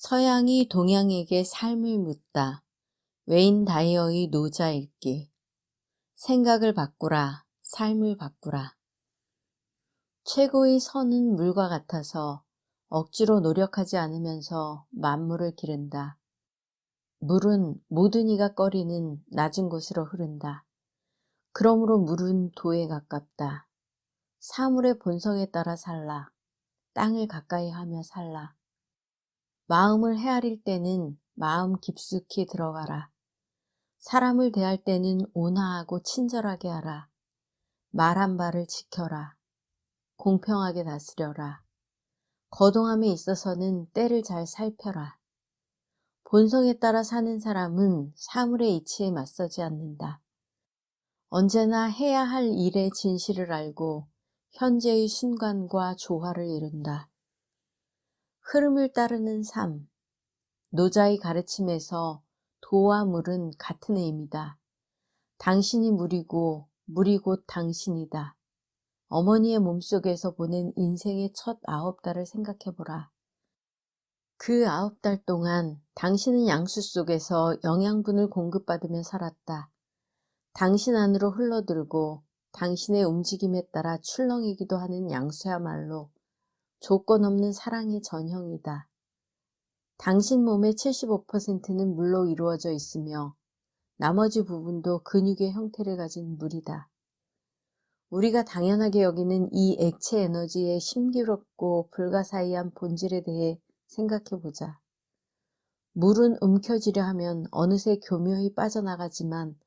서양이 동양에게 삶을 묻다. 웨인 다이어의 노자 읽기. 생각을 바꾸라, 삶을 바꾸라. 최고의 선은 물과 같아서 억지로 노력하지 않으면서 만물을 기른다. 물은 모든 이가 꺼리는 낮은 곳으로 흐른다. 그러므로 물은 도에 가깝다. 사물의 본성에 따라 살라. 땅을 가까이 하며 살라. 마음을 헤아릴 때는 마음 깊숙이 들어가라. 사람을 대할 때는 온화하고 친절하게 하라. 말한 바를 지켜라. 공평하게 다스려라. 거동함에 있어서는 때를 잘 살펴라. 본성에 따라 사는 사람은 사물의 이치에 맞서지 않는다. 언제나 해야 할 일의 진실을 알고 현재의 순간과 조화를 이룬다. 흐름을 따르는 삶. 노자의 가르침에서 도와 물은 같은 의미다. 당신이 물이고 물이 곧 당신이다. 어머니의 몸속에서 보낸 인생의 첫 9달을 생각해보라. 그 9달 동안 당신은 양수 속에서 영양분을 공급받으며 살았다. 당신 안으로 흘러들고 당신의 움직임에 따라 출렁이기도 하는 양수야말로 조건 없는 사랑의 전형이다. 당신 몸의 75%는 물로 이루어져 있으며 나머지 부분도 근육의 형태를 가진 물이다. 우리가 당연하게 여기는 이 액체 에너지의 신비롭고 불가사의한 본질에 대해 생각해보자. 물은 움켜쥐려 하면 어느새 교묘히 빠져나가지만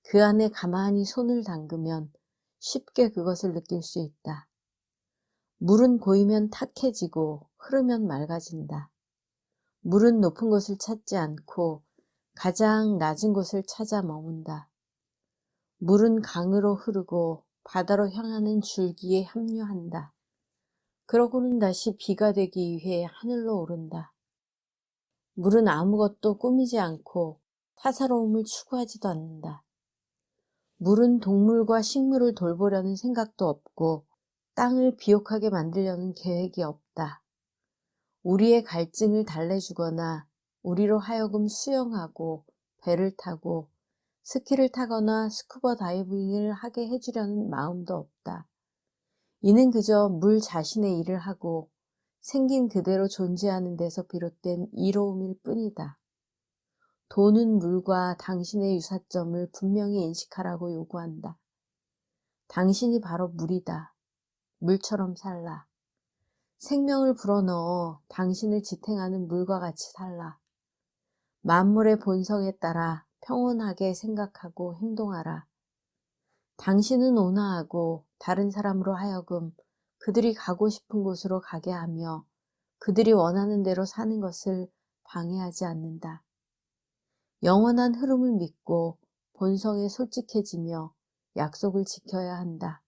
그 안에 가만히 손을 담그면 쉽게 그것을 느낄 수 있다. 물은 고이면 탁해지고 흐르면 맑아진다. 물은 높은 곳을 찾지 않고 가장 낮은 곳을 찾아 머문다. 물은 강으로 흐르고 바다로 향하는 줄기에 합류한다. 그러고는 다시 비가 되기 위해 하늘로 오른다. 물은 아무것도 꾸미지 않고 사사로움을 추구하지도 않는다. 물은 동물과 식물을 돌보려는 생각도 없고 땅을 비옥하게 만들려는 계획이 없다. 우리의 갈증을 달래주거나 우리로 하여금 수영하고 배를 타고 스키를 타거나 스쿠버 다이빙을 하게 해주려는 마음도 없다. 이는 그저 물 자신의 일을 하고 생긴 그대로 존재하는 데서 비롯된 이로움일 뿐이다. 도는 물과 당신의 유사점을 분명히 인식하라고 요구한다. 당신이 바로 물이다. 물처럼 살라. 생명을 불어넣어 당신을 지탱하는 물과 같이 살라. 만물의 본성에 따라 평온하게 생각하고 행동하라. 당신은 온화하고 다른 사람으로 하여금 그들이 가고 싶은 곳으로 가게 하며 그들이 원하는 대로 사는 것을 방해하지 않는다. 영원한 흐름을 믿고 본성에 솔직해지며 약속을 지켜야 한다.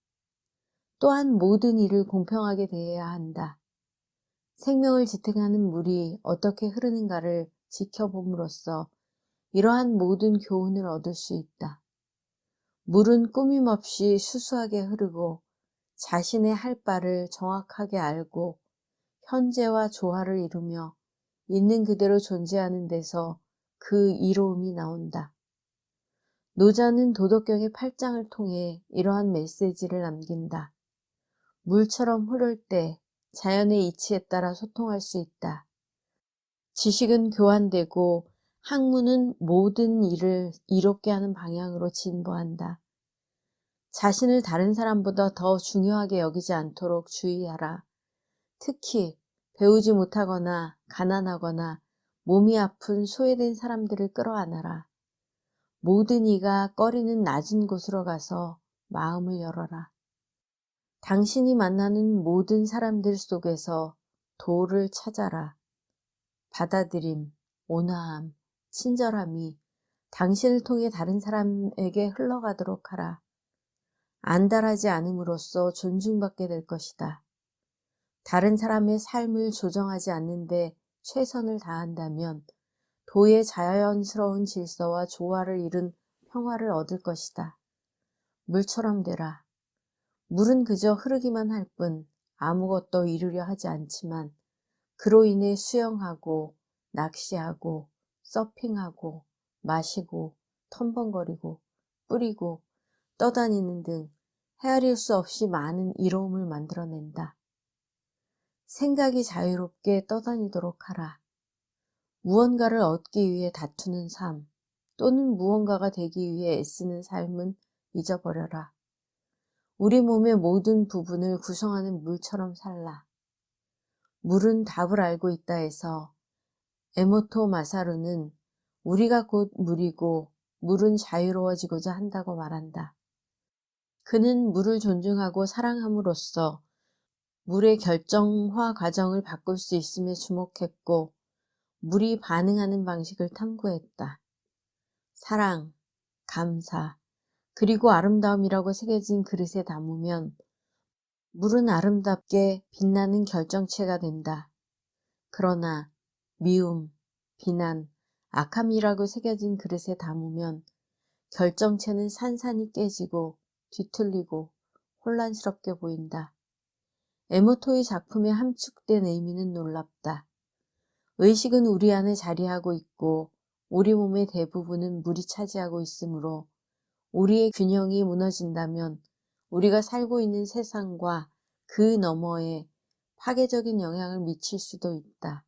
또한 모든 일을 공평하게 대해야 한다. 생명을 지탱하는 물이 어떻게 흐르는가를 지켜봄으로써 이러한 모든 교훈을 얻을 수 있다. 물은 꾸밈없이 수수하게 흐르고 자신의 할 바를 정확하게 알고 현재와 조화를 이루며 있는 그대로 존재하는 데서 그 이로움이 나온다. 노자는 도덕경의 8장을 통해 이러한 메시지를 남긴다. 물처럼 흐를 때 자연의 이치에 따라 소통할 수 있다. 지식은 교환되고 학문은 모든 일을 이롭게 하는 방향으로 진보한다. 자신을 다른 사람보다 더 중요하게 여기지 않도록 주의하라. 특히 배우지 못하거나 가난하거나 몸이 아픈 소외된 사람들을 끌어안아라. 모든 이가 꺼리는 낮은 곳으로 가서 마음을 열어라. 당신이 만나는 모든 사람들 속에서 도를 찾아라. 받아들임, 온화함, 친절함이 당신을 통해 다른 사람에게 흘러가도록 하라. 안달하지 않음으로써 존중받게 될 것이다. 다른 사람의 삶을 조정하지 않는데 최선을 다한다면 도의 자연스러운 질서와 조화를 이룬 평화를 얻을 것이다. 물처럼 되라. 물은 그저 흐르기만 할 뿐 아무것도 이루려 하지 않지만 그로 인해 수영하고 낚시하고 서핑하고 마시고 텀벙거리고 뿌리고 떠다니는 등 헤아릴 수 없이 많은 이로움을 만들어낸다. 생각이 자유롭게 떠다니도록 하라. 무언가를 얻기 위해 다투는 삶 또는 무언가가 되기 위해 애쓰는 삶은 잊어버려라. 우리 몸의 모든 부분을 구성하는 물처럼 살라. 물은 답을 알고 있다 해서 에모토 마사루는 우리가 곧 물이고 물은 자유로워지고자 한다고 말한다. 그는 물을 존중하고 사랑함으로써 물의 결정화 과정을 바꿀 수 있음에 주목했고 물이 반응하는 방식을 탐구했다. 사랑, 감사, 그리고 아름다움이라고 새겨진 그릇에 담으면 물은 아름답게 빛나는 결정체가 된다. 그러나 미움, 비난, 악함이라고 새겨진 그릇에 담으면 결정체는 산산이 깨지고 뒤틀리고 혼란스럽게 보인다. 에모토의 작품에 함축된 의미는 놀랍다. 의식은 우리 안에 자리하고 있고 우리 몸의 대부분은 물이 차지하고 있으므로 우리의 균형이 무너진다면 우리가 살고 있는 세상과 그 너머에 파괴적인 영향을 미칠 수도 있다.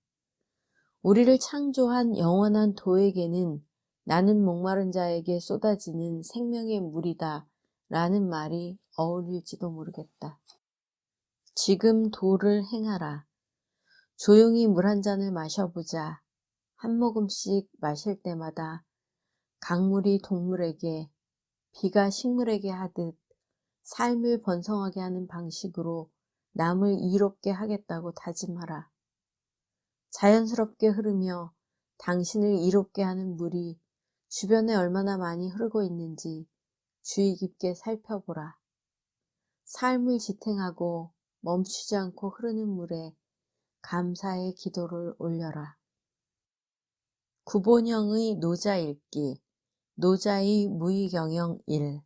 우리를 창조한 영원한 도에게는 나는 목마른 자에게 쏟아지는 생명의 물이다 라는 말이 어울릴지도 모르겠다. 지금 도를 행하라. 조용히 물 한 잔을 마셔보자. 한 모금씩 마실 때마다 강물이 동물에게, 비가 식물에게 하듯 삶을 번성하게 하는 방식으로 남을 이롭게 하겠다고 다짐하라. 자연스럽게 흐르며 당신을 이롭게 하는 물이 주변에 얼마나 많이 흐르고 있는지 주의 깊게 살펴보라. 삶을 지탱하고 멈추지 않고 흐르는 물에 감사의 기도를 올려라. 구본영의 노자 읽기, 노자의 무의경영 1.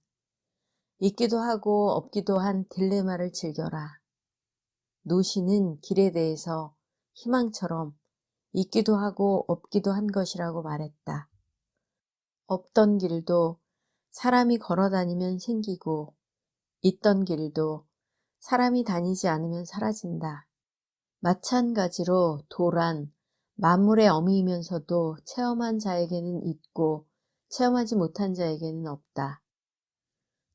있기도 하고 없기도 한 딜레마를 즐겨라. 노시는 길에 대해서 희망처럼 있기도 하고 없기도 한 것이라고 말했다. 없던 길도 사람이 걸어 다니면 생기고 있던 길도 사람이 다니지 않으면 사라진다. 마찬가지로 도란 만물의 어미이면서도 체험한 자에게는 있고 체험하지 못한 자에게는 없다.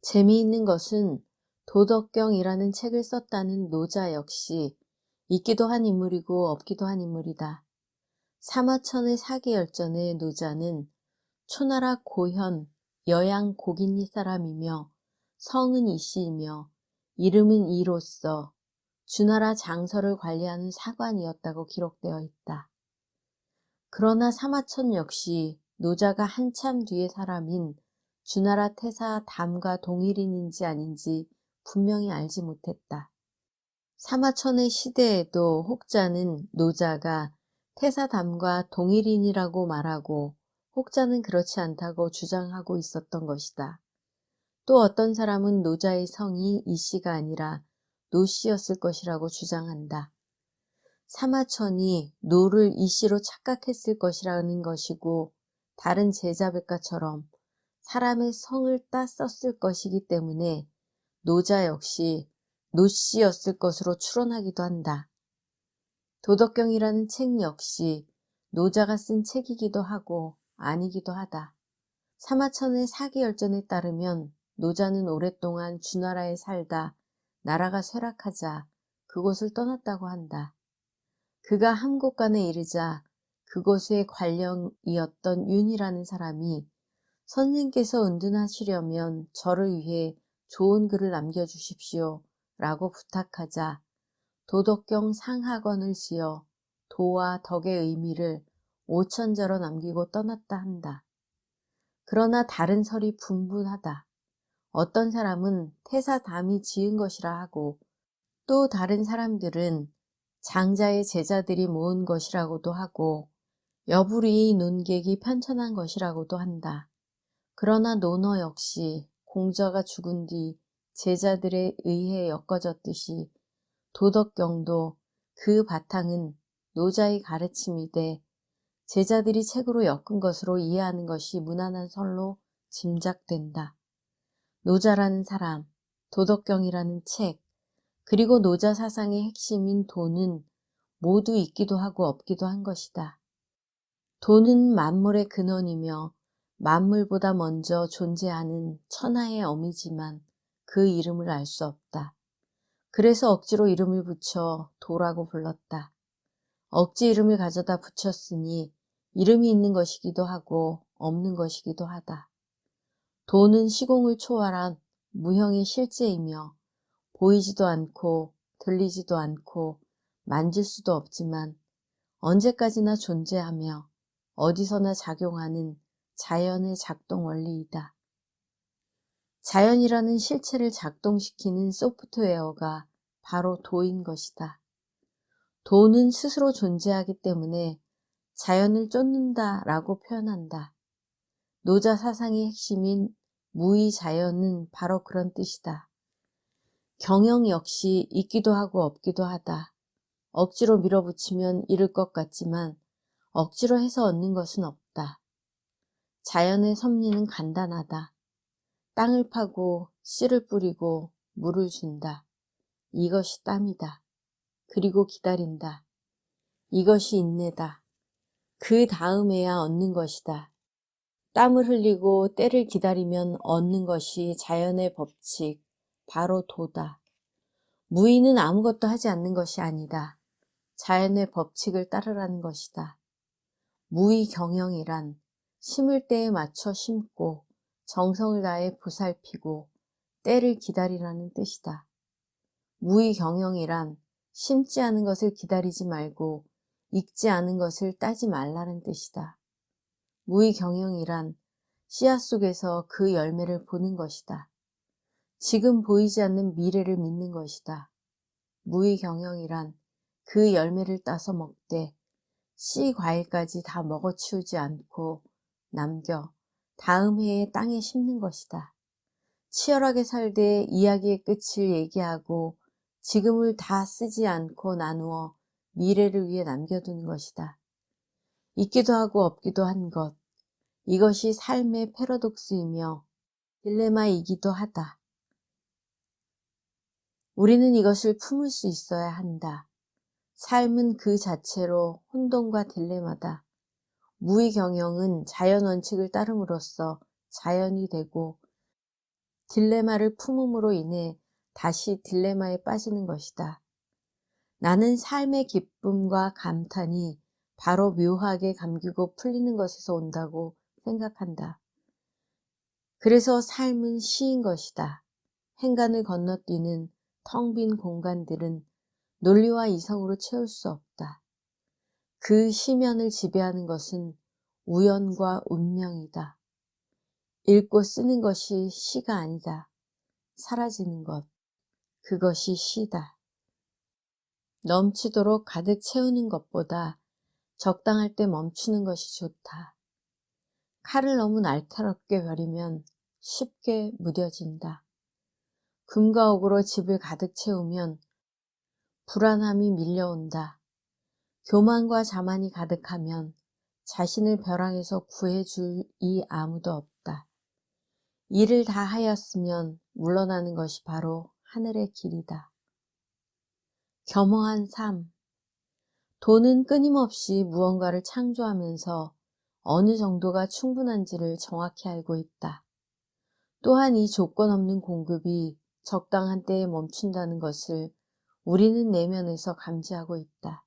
재미있는 것은 도덕경이라는 책을 썼다는 노자 역시 있기도 한 인물이고 없기도 한 인물이다. 사마천의 사기열전의 노자는 초나라 고현 여양 고긴니 사람이며 성은 이씨이며 이름은 이로써 주나라 장서를 관리하는 사관이었다고 기록되어 있다. 그러나 사마천 역시 노자가 한참 뒤의 사람인 주나라 태사 담과 동일인인지 아닌지 분명히 알지 못했다. 사마천의 시대에도 혹자는 노자가 태사 담과 동일인이라고 말하고 혹자는 그렇지 않다고 주장하고 있었던 것이다. 또 어떤 사람은 노자의 성이 이씨가 아니라 노씨였을 것이라고 주장한다. 사마천이 노를 이씨로 착각했을 것이라는 것이고 다른 제자백가처럼 사람의 성을 따 썼을 것이기 때문에 노자 역시 노씨였을 것으로 추론하기도 한다. 도덕경이라는 책 역시 노자가 쓴 책이기도 하고 아니기도 하다. 사마천의 사기열전에 따르면 노자는 오랫동안 주나라에 살다 나라가 쇠락하자 그곳을 떠났다고 한다. 그가 함곡간에 이르자 그곳의 관령이었던 윤이라는 사람이 선생께서 은둔하시려면 저를 위해 좋은 글을 남겨주십시오 라고 부탁하자 도덕경 상하건을 지어 도와 덕의 의미를 5천자로 남기고 떠났다 한다. 그러나 다른 설이 분분하다. 어떤 사람은 태사담이 지은 것이라 하고 또 다른 사람들은 장자의 제자들이 모은 것이라고도 하고 여부리의 논객이 편찬한 것이라고도 한다. 그러나 논어 역시 공자가 죽은 뒤 제자들에 의해 엮어졌듯이 도덕경도 그 바탕은 노자의 가르침이되 제자들이 책으로 엮은 것으로 이해하는 것이 무난한 설로 짐작된다. 노자라는 사람, 도덕경이라는 책, 그리고 노자 사상의 핵심인 돈은 모두 있기도 하고 없기도 한 것이다. 돈은 만물의 근원이며 만물보다 먼저 존재하는 천하의 어미지만 그 이름을 알 수 없다. 그래서 억지로 이름을 붙여 도라고 불렀다. 억지 이름을 가져다 붙였으니 이름이 있는 것이기도 하고 없는 것이기도 하다. 도는 시공을 초월한 무형의 실제이며 보이지도 않고 들리지도 않고 만질 수도 없지만 언제까지나 존재하며 어디서나 작용하는 자연의 작동 원리이다. 자연이라는 실체를 작동시키는 소프트웨어가 바로 도인 것이다. 도는 스스로 존재하기 때문에 자연을 쫓는다라고 표현한다. 노자 사상의 핵심인 무의자연은 바로 그런 뜻이다. 경영 역시 있기도 하고 없기도 하다. 억지로 밀어붙이면 이룰 것 같지만 억지로 해서 얻는 것은 없다. 자연의 섭리는 간단하다. 땅을 파고 씨를 뿌리고 물을 준다. 이것이 땀이다. 그리고 기다린다. 이것이 인내다. 그 다음에야 얻는 것이다. 땀을 흘리고 때를 기다리면 얻는 것이 자연의 법칙, 바로 도다. 무의는 아무것도 하지 않는 것이 아니다. 자연의 법칙을 따르라는 것이다. 무의 경영이란 심을 때에 맞춰 심고 정성을 다해 보살피고 때를 기다리라는 뜻이다. 무의 경영이란 심지 않은 것을 기다리지 말고 익지 않은 것을 따지 말라는 뜻이다. 무의 경영이란 씨앗 속에서 그 열매를 보는 것이다. 지금 보이지 않는 미래를 믿는 것이다. 무의 경영이란 그 열매를 따서 먹되 씨 과일까지 다 먹어치우지 않고 남겨 다음 해에 땅에 심는 것이다. 치열하게 살되 이야기의 끝을 얘기하고 지금을 다 쓰지 않고 나누어 미래를 위해 남겨두는 것이다. 있기도 하고 없기도 한 것, 이것이 삶의 패러독스이며 딜레마이기도 하다. 우리는 이것을 품을 수 있어야 한다. 삶은 그 자체로 혼돈과 딜레마다. 무의 경영은 자연 원칙을 따름으로써 자연이 되고 딜레마를 품음으로 인해 다시 딜레마에 빠지는 것이다. 나는 삶의 기쁨과 감탄이 바로 묘하게 감기고 풀리는 것에서 온다고 생각한다. 그래서 삶은 시인 것이다. 행간을 건너뛰는 텅 빈 공간들은 논리와 이성으로 채울 수 없다. 그 시면을 지배하는 것은 우연과 운명이다. 읽고 쓰는 것이 시가 아니다. 사라지는 것, 그것이 시다. 넘치도록 가득 채우는 것보다 적당할 때 멈추는 것이 좋다. 칼을 너무 날카롭게 버리면 쉽게 무뎌진다. 금과 옥으로 집을 가득 채우면 불안함이 밀려온다. 교만과 자만이 가득하면 자신을 벼랑에서 구해줄 이 아무도 없다. 일을 다 하였으면 물러나는 것이 바로 하늘의 길이다. 겸허한 삶. 돈은 끊임없이 무언가를 창조하면서 어느 정도가 충분한지를 정확히 알고 있다. 또한 이 조건 없는 공급이 적당한 때에 멈춘다는 것을 우리는 내면에서 감지하고 있다.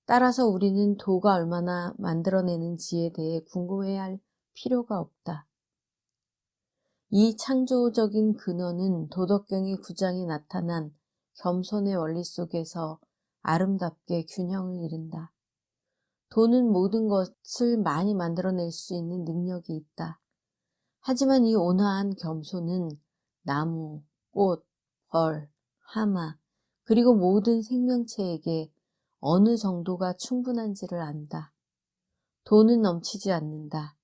따라서 우리는 도가 얼마나 만들어내는지에 대해 궁금해야 할 필요가 없다. 이 창조적인 근원은 도덕경의 구장에 나타난 겸손의 원리 속에서 아름답게 균형을 이룬다. 도는 모든 것을 많이 만들어낼 수 있는 능력이 있다. 하지만 이 온화한 겸손은 나무, 꽃, 벌, 하마, 그리고 모든 생명체에게 어느 정도가 충분한지를 안다. 도는 넘치지 않는다.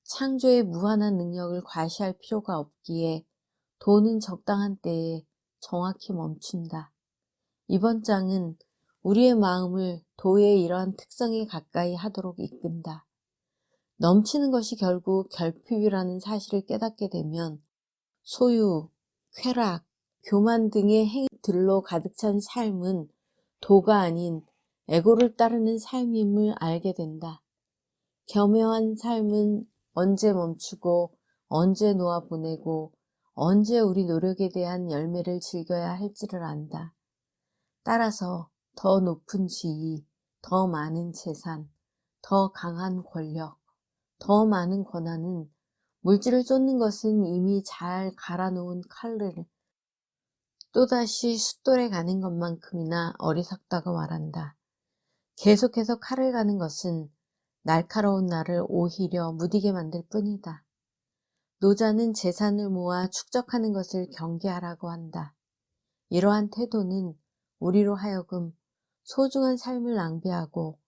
창조의 무한한 능력을 과시할 필요가 없기에 도는 적당한 때에 정확히 멈춘다. 이번 장은 우리의 마음을 도의 이러한 특성에 가까이 하도록 이끈다. 넘치는 것이 결국 결핍이라는 사실을 깨닫게 되면 소유, 쾌락, 교만 등의 행위들로 가득 찬 삶은 도가 아닌 에고를 따르는 삶임을 알게 된다. 겸허한 삶은 언제 멈추고 언제 놓아보내고 언제 우리 노력에 대한 열매를 즐겨야 할지를 안다. 따라서 더 높은 지위, 더 많은 재산, 더 강한 권력, 더 많은 권한은 물질을 쫓는 것은 이미 잘 갈아놓은 칼을 또다시 숫돌에 가는 것만큼이나 어리석다고 말한다. 계속해서 칼을 가는 것은 날카로운 나를 오히려 무디게 만들 뿐이다. 노자는 재산을 모아 축적하는 것을 경계하라고 한다. 이러한 태도는 우리로 하여금 소중한 삶을 낭비하고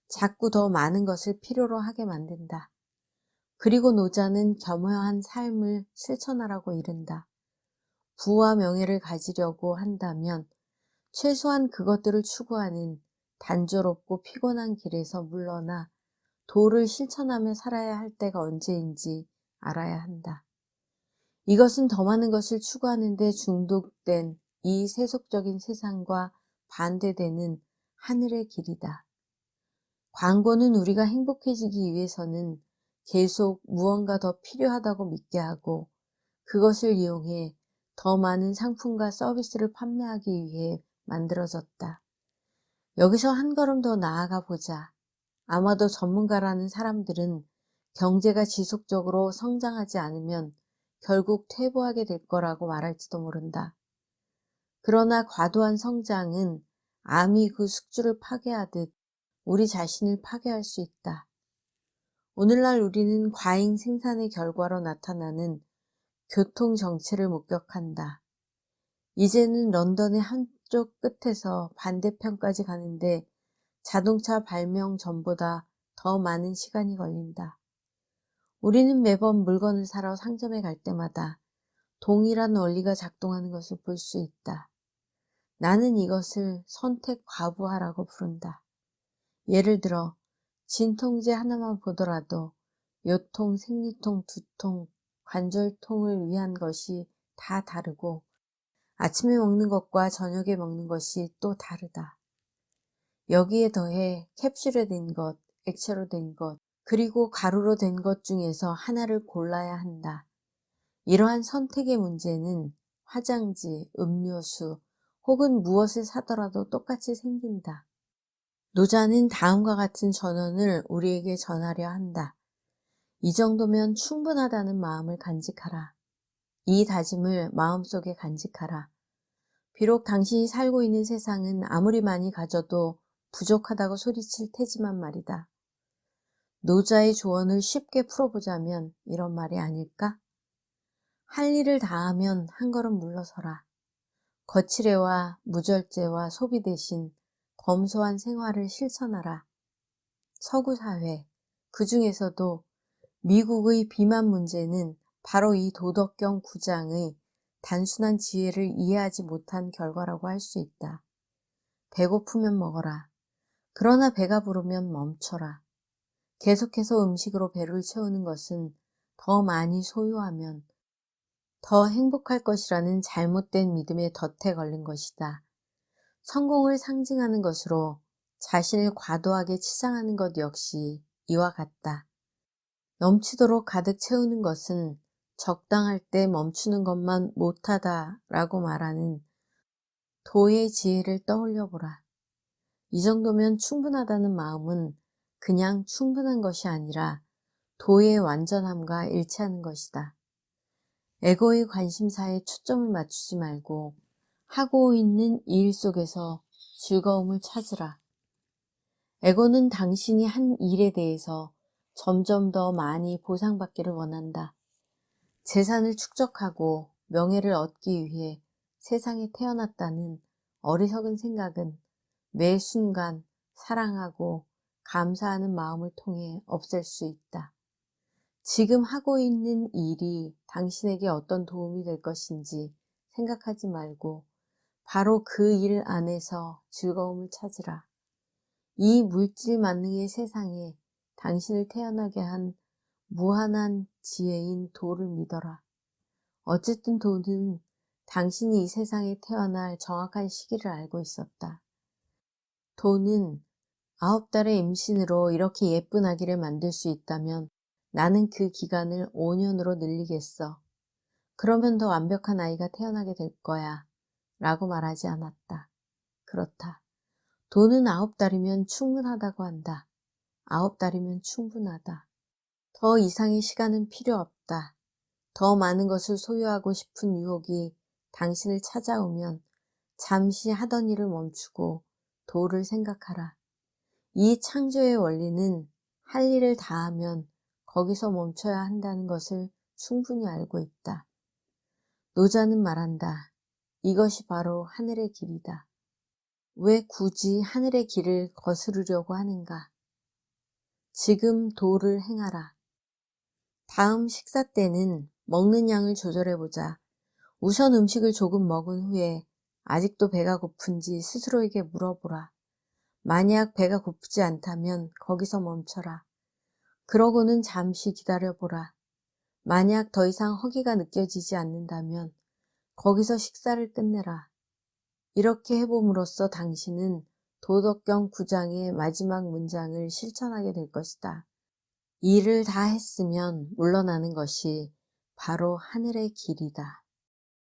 자꾸 더 많은 것을 필요로 하게 만든다. 그리고 노자는 겸허한 삶을 실천하라고 이른다. 부와 명예를 가지려고 한다면 최소한 그것들을 추구하는 단조롭고 피곤한 길에서 물러나 도를 실천하며 살아야 할 때가 언제인지 알아야 한다. 이것은 더 많은 것을 추구하는 데 중독된 이 세속적인 세상과 반대되는 하늘의 길이다. 광고는 우리가 행복해지기 위해서는 계속 무언가 더 필요하다고 믿게 하고 그것을 이용해 더 많은 상품과 서비스를 판매하기 위해 만들어졌다. 여기서 한 걸음 더 나아가 보자. 아마도 전문가라는 사람들은 경제가 지속적으로 성장하지 않으면 결국 퇴보하게 될 거라고 말할지도 모른다. 그러나 과도한 성장은 암이 그 숙주를 파괴하듯 우리 자신을 파괴할 수 있다. 오늘날 우리는 과잉 생산의 결과로 나타나는 교통 정체를 목격한다. 이제는 런던의 한쪽 끝에서 반대편까지 가는데 자동차 발명 전보다 더 많은 시간이 걸린다. 우리는 매번 물건을 사러 상점에 갈 때마다 동일한 원리가 작동하는 것을 볼 수 있다. 나는 이것을 선택 과부하라고 부른다. 예를 들어 진통제 하나만 보더라도 요통, 생리통, 두통, 관절통을 위한 것이 다 다르고 아침에 먹는 것과 저녁에 먹는 것이 또 다르다. 여기에 더해 캡슐에 든 것, 액체로 된 것, 그리고 가루로 된 것 중에서 하나를 골라야 한다. 이러한 선택의 문제는 화장지, 음료수 혹은 무엇을 사더라도 똑같이 생긴다. 노자는 다음과 같은 전언을 우리에게 전하려 한다. 이 정도면 충분하다는 마음을 간직하라. 이 다짐을 마음속에 간직하라. 비록 당신이 살고 있는 세상은 아무리 많이 가져도 부족하다고 소리칠 테지만 말이다. 노자의 조언을 쉽게 풀어보자면 이런 말이 아닐까? 할 일을 다하면 한 걸음 물러서라. 거칠애와 무절제와 소비 대신 검소한 생활을 실천하라. 서구 사회, 그 중에서도 미국의 비만 문제는 바로 이 도덕경 구장의 단순한 지혜를 이해하지 못한 결과라고 할 수 있다. 배고프면 먹어라. 그러나 배가 부르면 멈춰라. 계속해서 음식으로 배를 채우는 것은 더 많이 소유하면 더 행복할 것이라는 잘못된 믿음에 덫에 걸린 것이다. 성공을 상징하는 것으로 자신을 과도하게 치장하는 것 역시 이와 같다. 넘치도록 가득 채우는 것은 적당할 때 멈추는 것만 못하다라고 말하는 도의 지혜를 떠올려 보라. 이 정도면 충분하다는 마음은 그냥 충분한 것이 아니라 도의 완전함과 일치하는 것이다. 에고의 관심사에 초점을 맞추지 말고 하고 있는 일 속에서 즐거움을 찾으라. 에고는 당신이 한 일에 대해서 점점 더 많이 보상받기를 원한다. 재산을 축적하고 명예를 얻기 위해 세상에 태어났다는 어리석은 생각은 매 순간 사랑하고 감사하는 마음을 통해 없앨 수 있다. 지금 하고 있는 일이 당신에게 어떤 도움이 될 것인지 생각하지 말고 바로 그 일 안에서 즐거움을 찾으라. 이 물질 만능의 세상에 당신을 태어나게 한 무한한 지혜인 도를 믿어라. 어쨌든 도는 당신이 이 세상에 태어날 정확한 시기를 알고 있었다. 도는 9달의 임신으로 이렇게 예쁜 아기를 만들 수 있다면 나는 그 기간을 5년으로 늘리겠어. 그러면 더 완벽한 아이가 태어나게 될 거야. 라고 말하지 않았다. 그렇다. 도는 9달이면 충분하다고 한다. 9달이면 충분하다. 더 이상의 시간은 필요 없다. 더 많은 것을 소유하고 싶은 유혹이 당신을 찾아오면 잠시 하던 일을 멈추고 도를 생각하라. 이 창조의 원리는 할 일을 다하면 거기서 멈춰야 한다는 것을 충분히 알고 있다. 노자는 말한다. 이것이 바로 하늘의 길이다. 왜 굳이 하늘의 길을 거스르려고 하는가? 지금 도를 행하라. 다음 식사 때는 먹는 양을 조절해보자. 우선 음식을 조금 먹은 후에 아직도 배가 고픈지 스스로에게 물어보라. 만약 배가 고프지 않다면 거기서 멈춰라. 그러고는 잠시 기다려보라. 만약 더 이상 허기가 느껴지지 않는다면 거기서 식사를 끝내라. 이렇게 해봄으로써 당신은 도덕경 9장의 마지막 문장을 실천하게 될 것이다. 일을 다 했으면 물러나는 것이 바로 하늘의 길이다.